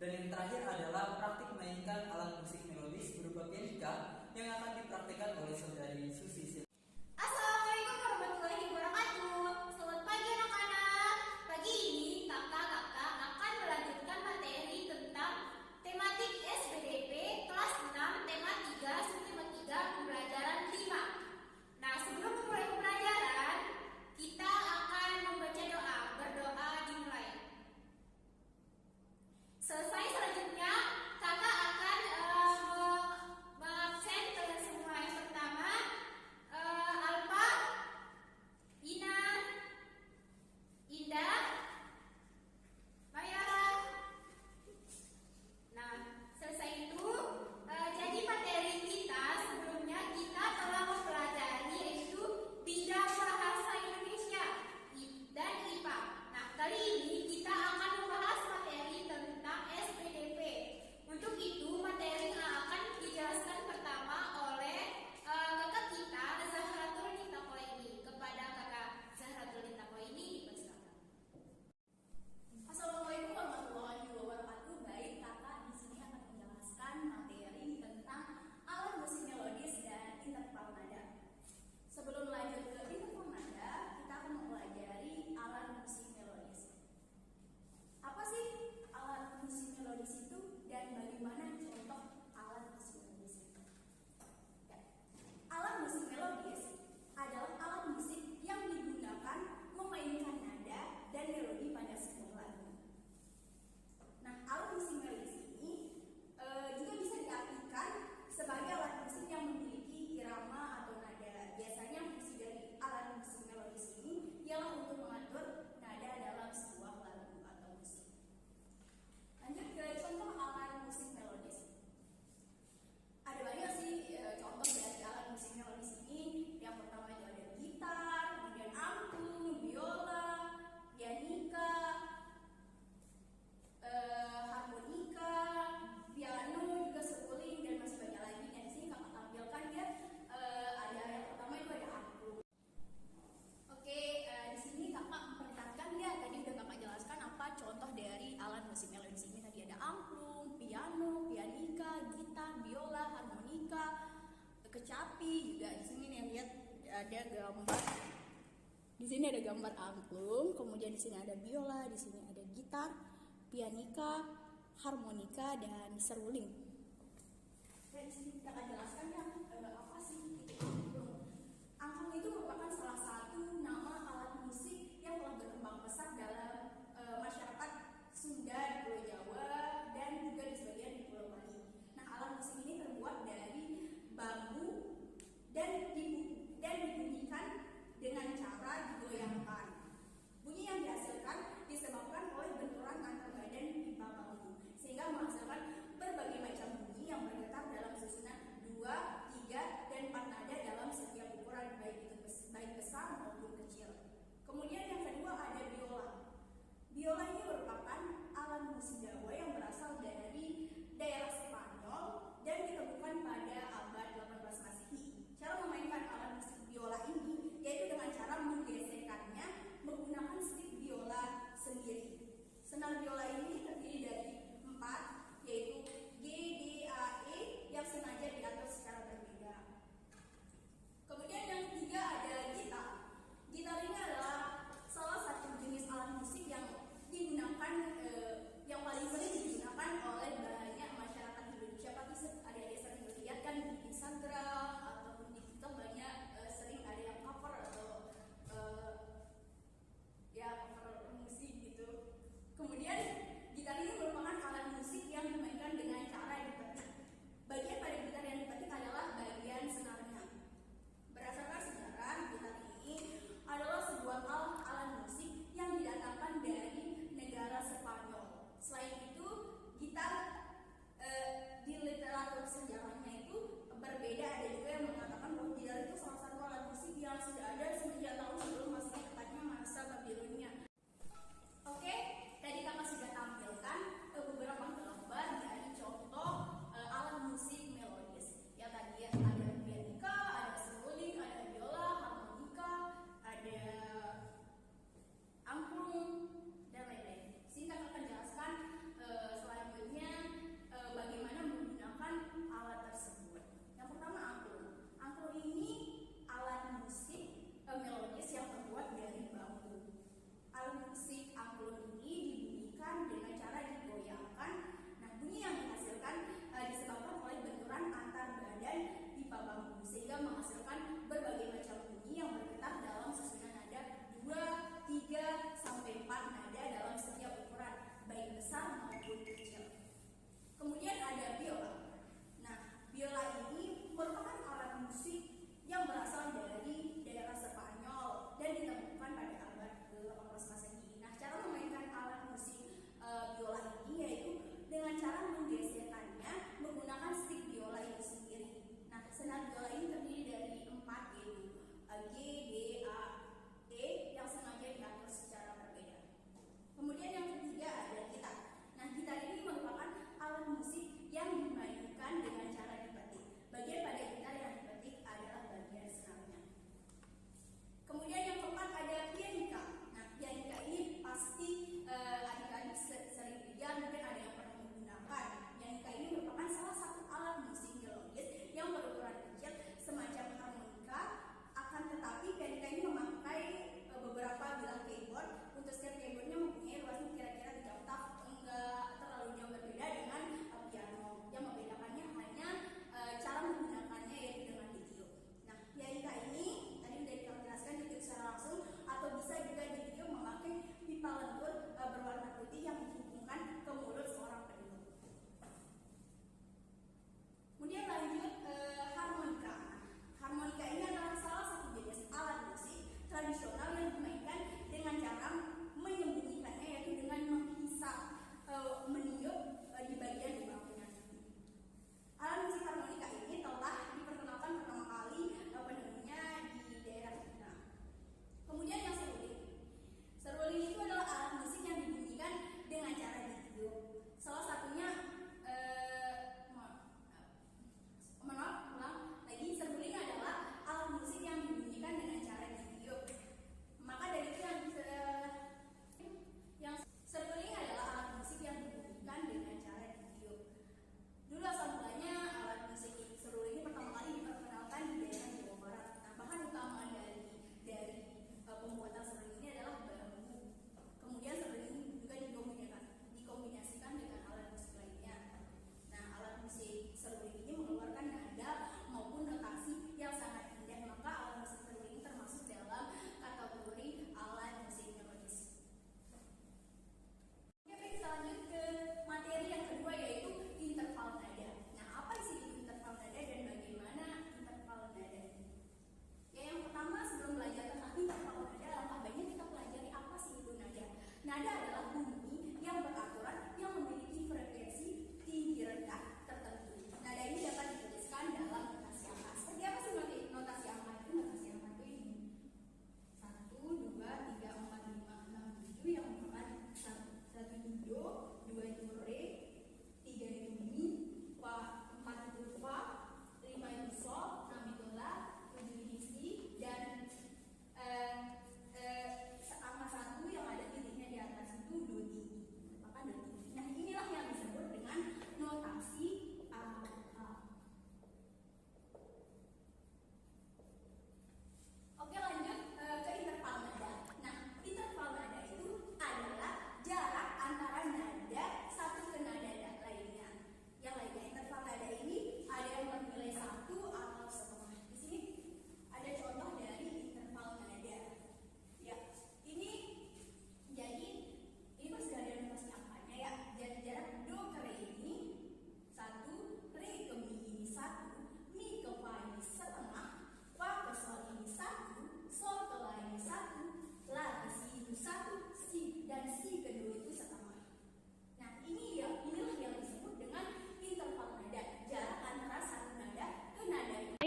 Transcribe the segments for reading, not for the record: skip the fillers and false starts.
Dan yang terakhir adalah praktik memainkan alat musik melodis berupa pianika yang akan dipraktikkan oleh saudari Susi. Assalamualaikum warahmatullahi wabarakatuh. Selamat pagi anak-anak. Pagi ini kakak-kakak akan melanjutkan materi tentang tematik SBDP kelas 6 tema 3 subtema 3 pembelajaran 5. Nah, sebelum memulai pembelajaran, kita akan membaca doa. Berdoa dimulai. Selesai selanjutnya kakak akan mengabsen kalian semua. Yang pertama Alfa, Ina, Indah, Mayara. Nah, selesai itu jadi materi kita sebelumnya kita telah mempelajari yaitu bidang bahasa Indonesia dan IPA. Nah, kali ini kita akan membahas materi tentang SPDP. Untuk itu materi yang akan dijelaskan pertama oleh kakak kita Zahratul Nitakoini. Kepada kakak Zahratul Nitakoini dipersilakan. Assalamualaikum warahmatullahi wabarakatuh. Baik, kakak di sini akan menjelaskan materi tentang alat musik melodis dan interval nada. Sebelum lanjut ke interval nada, kita akan mempelajari alat musik melodis. Apa sih alat musik melodis itu dan bagaimana contoh alat musik melodis itu? Ya. Alat musik melodis adalah alat musik yang digunakan memainkan nada dan melodi pada sebuah lagu. Nah, alat musik melodis ini juga bisa diartikan sebagai alat musik yang memiliki irama atau nada. Biasanya fungsi dari alat musik melodis ini ialah untuk mengatur nada dalam sebuah lagu atau musik. Lanjut ke contoh alat musik melodis. Ada banyak sih contoh dari alat musik melodis ini. Yang pertama itu ada gitar, kemudian angklung, biola, pianika, harmonika, piano, juga seruling, dan masih banyak lagi. Nah, di sini kakak tampilkan ya. Ada yang pertama itu ada angklung. Oke, di sini kakak memperlihatkan ya. Tadi udah kakak jelaskan apa contoh dari alat musik melodis ini. Tadi ada angklung, piano, pianika, gitar, biola, harmonika, kecapi juga. Di sini nih lihat ada gambar. Di sini ada gambar angklung, kemudian di sini ada biola, di sini ada gitar, pianika, harmonika, dan seruling. Dan di sini kita akan jelaskan ya apa sih itu angklung. Angklung itu merupakan salah satu nama alat musik yang telah berkembang pesat dalam masyarakat Sunda di Pulau Jawa dan juga di sebagian di Pulau Bali. Nah, alat musik ini terbuat dari bambu dan dibunyikan dengan cara digoyangkan. Bunyi yang dihasilkan disebabkan oleh benturan antar badan pipa bambu, sehingga menghasilkan berbagai macam bunyi yang bergetar dalam susunan 2, 3, dan 4 nada dalam setiap ukuran, baik besar maupun kecil. Kemudian yang kedua ada biola. Biola ini merupakan alat musik Jawa yang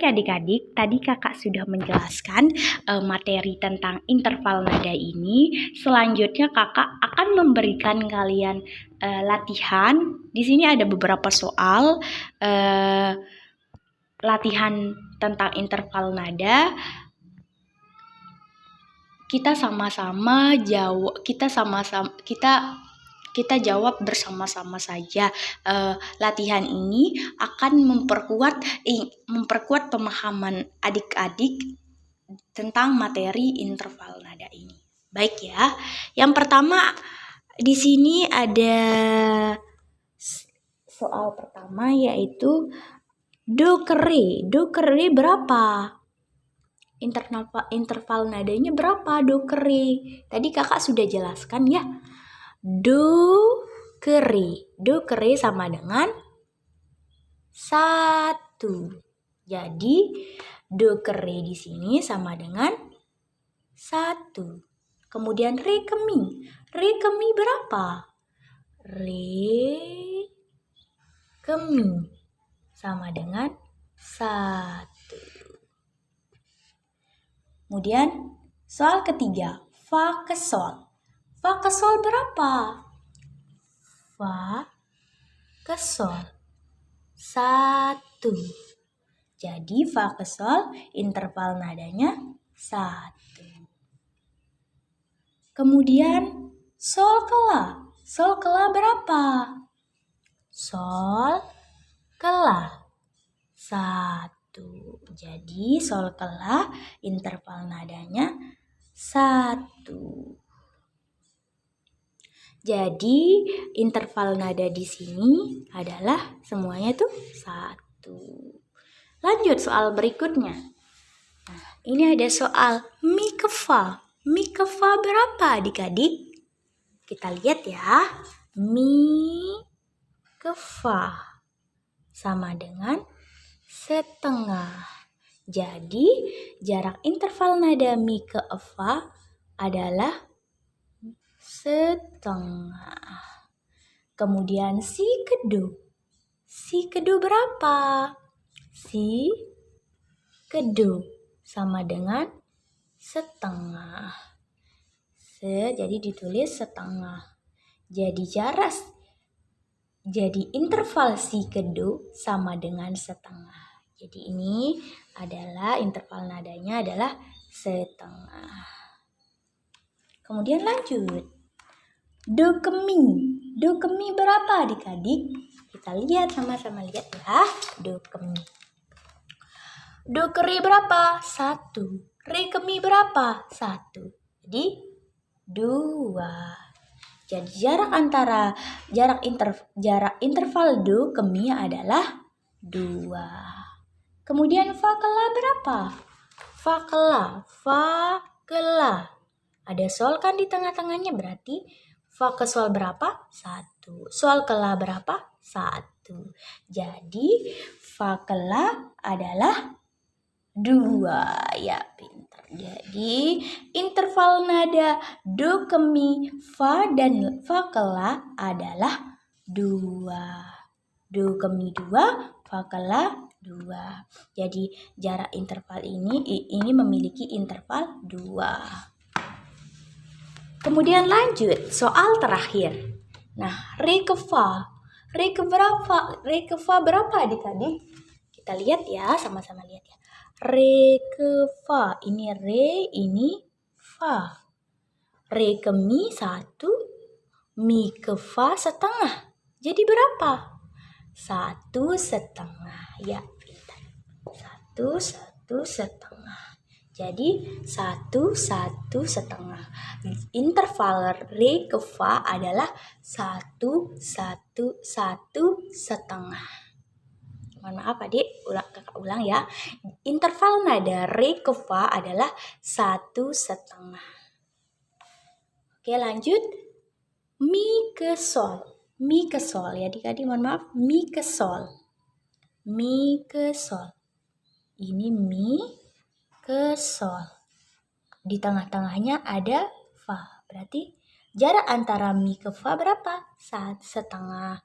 Baik adik-adik, tadi kakak sudah menjelaskan materi tentang interval nada ini. Selanjutnya kakak akan memberikan kalian latihan. Di sini ada beberapa soal latihan tentang interval nada. Kita sama-sama jawab, kita jawab bersama-sama saja. Latihan ini akan memperkuat pemahaman adik-adik tentang materi interval nada ini. Baik ya. Yang pertama di sini ada soal pertama yaitu do kere. Do kere berapa? Interval nadanya berapa do kere? Tadi kakak sudah jelaskan ya. Do kere sama dengan 1. Jadi do kere di sini sama dengan 1. Kemudian re kemi berapa? Re kemi sama dengan 1. Kemudian soal ketiga, fa ke sol. Fa ke sol berapa? Fa ke sol 1. Jadi fa ke sol interval nadanya 1. Kemudian sol ke la. Sol ke la berapa? Sol ke la 1. Jadi sol ke la interval nadanya 1. Jadi interval nada di sini adalah semuanya tuh 1. Lanjut soal berikutnya. Nah, ini ada soal mi ke fa. Mi ke fa berapa adik-adik? Kita lihat ya. Mi ke fa sama dengan 1/2. Jadi jarak interval nada mi ke fa adalah 1/2. Kemudian si ke do. Si ke do berapa? Si ke do sama dengan 1/2. Jadi ditulis 1/2. Jadi interval si ke do sama dengan 1/2. Jadi ini adalah interval nadanya adalah 1/2. Kemudian lanjut. Do kemi. Do kemi berapa adik-adik? Kita lihat sama-sama lihat ya. Do kemi. Do kere berapa? 1. Re kemi berapa? 1. Jadi 2. Jadi jarak interval do kemi adalah 2. Kemudian fa ke la berapa? Fa ke la. Ada sol kan di tengah-tengahnya, berarti fa ke sol berapa? 1. Sol ke la berapa? 1. Jadi fa ke la adalah 2. Ya, pintar. Jadi interval nada do kemi fa dan fa ke la adalah 2. Do kemi 2, fa ke la 2. Jadi jarak interval ini memiliki interval 2. Kemudian lanjut soal terakhir. Nah, re ke fa. Re ke fa berapa adik-adik? Kita lihat ya, sama-sama lihat ya. Re ke fa. Ini re, ini fa. Re ke mi 1, mi ke fa 1/2. Jadi berapa? 1/2. Ya, pintar. 1/1. Jadi 1/1. Interval re ke fa adalah 1/1. Mohon maaf adik, kakak ulang ya. Interval nada re ke fa adalah 1/2. Oke, lanjut. Mi ke sol. Mi ke sol ya adik-adik, mohon maaf. Mi ke sol. Mi ke sol. Ini mi ke sol. Di tengah-tengahnya ada fa. Berarti jarak antara mi ke fa berapa? 1/2.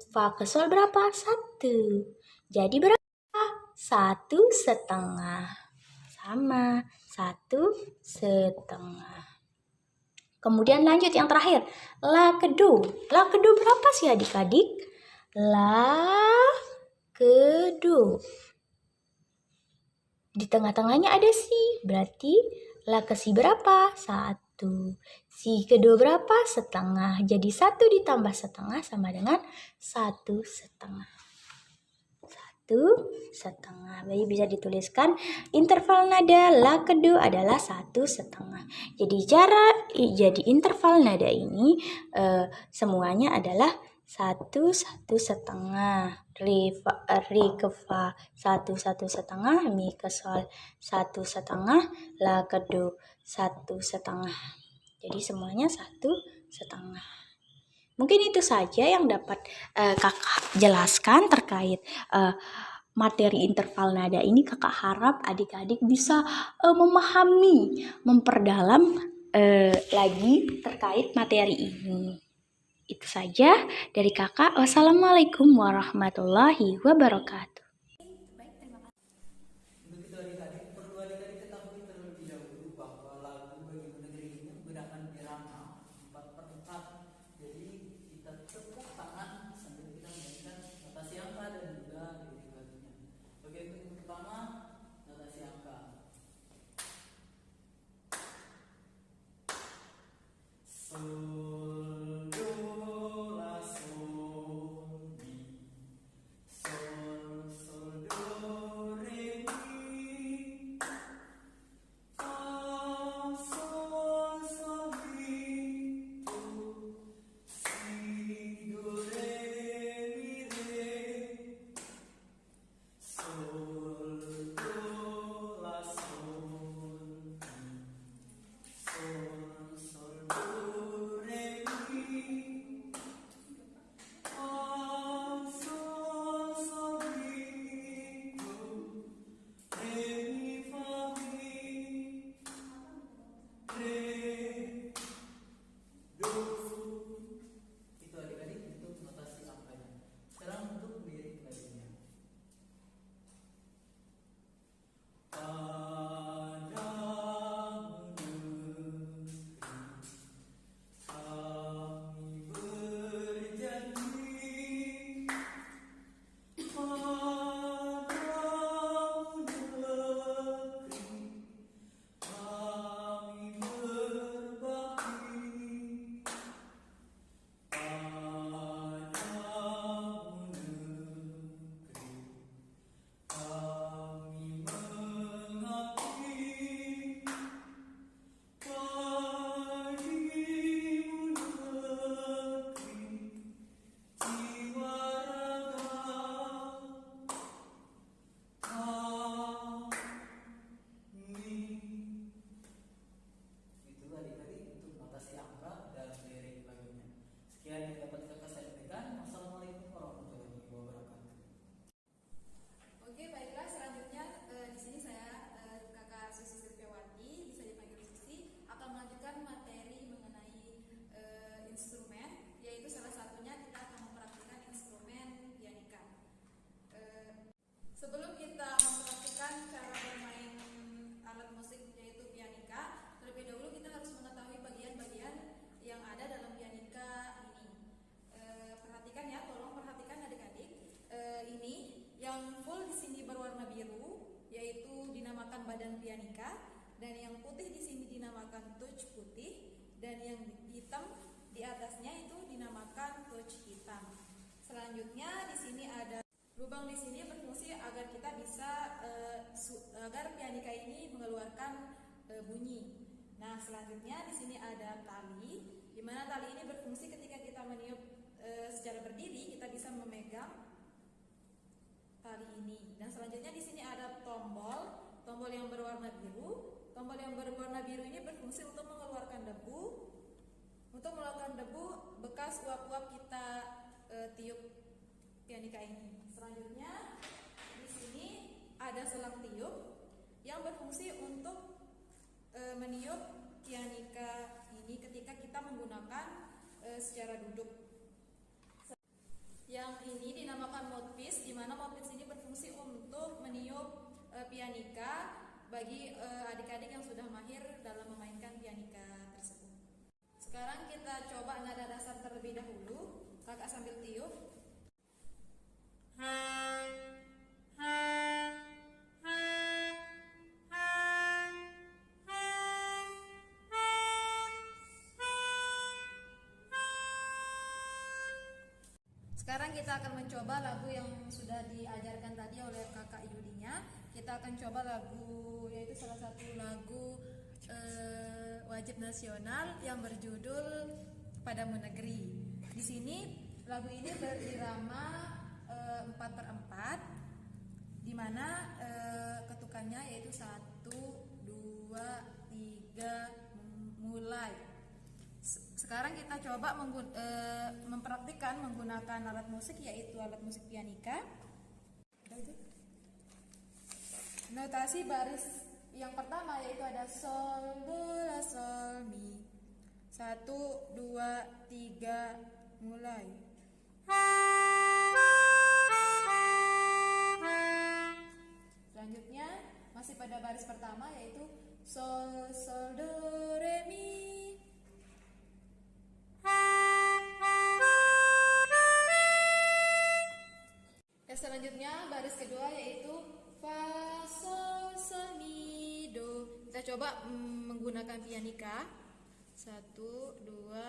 Fa ke sol berapa? 1. Jadi berapa? 1,5. Sama, 1,5. Kemudian lanjut yang terakhir, la kedu. La kedu berapa sih adik-adik? La kedu. Di tengah-tengahnya ada si, berarti la ke si berapa? 1. Si kedua berapa? 1/2. Jadi 1 ditambah 1/2 sama dengan 1,5. 1,5. Jadi bisa dituliskan interval nada la kedua adalah 1,5. Jadi interval nada ini semuanya adalah 1,5. Ri ke fa 1,5. Mi ke sol 1,5. La kedua 1,5. Jadi semuanya 1,5. Mungkin itu saja yang dapat kakak jelaskan terkait materi interval nada ini. Kakak harap adik-adik bisa memahami, memperdalam lagi terkait materi ini. Itu saja dari kakak. Wassalamualaikum warahmatullahi wabarakatuh. Untuk itu adik-adik, perlu adik-adik ketahui terlebih dahulu bahwa lagu Bagimu Negeri ini menggunakan irama 4/4. Jadi kita tepuk tangan sambil kita mainkan notasi angka dan juga lirik lagunya. Oke, untuk yang pertama notasi angka. Sol, do, la, sol, mi. Sol, sol, do, re, mi. Fa, sol, sol, mi, do. Si, do, re, mi, re. Sol, do, la, sol, mi. Sol, sol, do, re, mi. Fa, sol, sol, mi, do. Re, mi, fa, mi. Re, do. Itu adik-adik untuk notasi angkanya. Sekarang untuk lirik lagunya. Padamu negeri kami berjanji, padamu negeri kami berbakti, padamu negeri kami mengabdi, bagimu negeri jiwa raga kami. Itu adik-adik untuk notasi angka dan lirik lagunya. Sekian yang dapat kakak sampaikan. Wassalamualaikum warahmatullahi wabarakatuh. Oke, baiklah, selanjutnya di sini saya Kakak Susi Sirpiawati, bisa dipanggil Susi, akan melanjutkan materi mengenai instrumen, yaitu salah satunya kita akan mempraktikkan instrumen pianika. Sebelum kita mempraktikkan cara bermain alat musik yaitu pianika, terlebih dahulu kita harus mengetahui bagian-bagian yang ada dalam pianika ini. Perhatikan ya, tolong perhatikan adik-adik. Ini yang full di sini berwarna biru, yaitu dinamakan badan pianika, dan yang putih di sini dinamakan touch putih, dan yang hitam di atasnya itu dinamakan touch hitam. Selanjutnya di sini ada lubang di sini berfungsi agar kita bisa agar pianika ini mengeluarkan bunyi. Nah, selanjutnya di sini ada tali, di mana tali ini berfungsi ketika kita meniup secara berdiri, kita bisa memegang tali ini. Dan selanjutnya di sini ada tombol yang berwarna biru. Tombol yang berwarna biru ini berfungsi untuk mengeluarkan debu bekas uap-uap kita tiup pianika ini. Selanjutnya di sini ada selang tiup yang berfungsi untuk meniup pianika ini ketika kita menggunakan secara duduk. Yang ini dinamakan mouthpiece, di mana mouthpiece ini berfungsi untuk meniup pianika bagi adik-adik yang sudah mahir dalam memainkan pianika tersebut. Sekarang kita coba nada dasar terlebih dahulu. Kakak sambil tiup. Sekarang kita akan mencoba lagu yang sudah diajarkan tadi oleh kakak Yudinya. Kita akan coba lagu, yaitu salah satu lagu wajib nasional yang berjudul Padamu Negeri. Di sini lagu ini berirama 4/4, di mana ketukannya yaitu 1, 2, 3, mulai. Sekarang kita coba mempraktikkan menggunakan alat musik, yaitu alat musik pianika. Notasi baris yang pertama yaitu ada sol, do, la, sol, mi. 1, 2, 3, mulai. Selanjutnya masih pada baris pertama yaitu sol, sol, do, re, mi. Selanjutnya baris kedua yaitu fa, sol, sol, mi, do. Kita coba menggunakan pianika. 1, 2,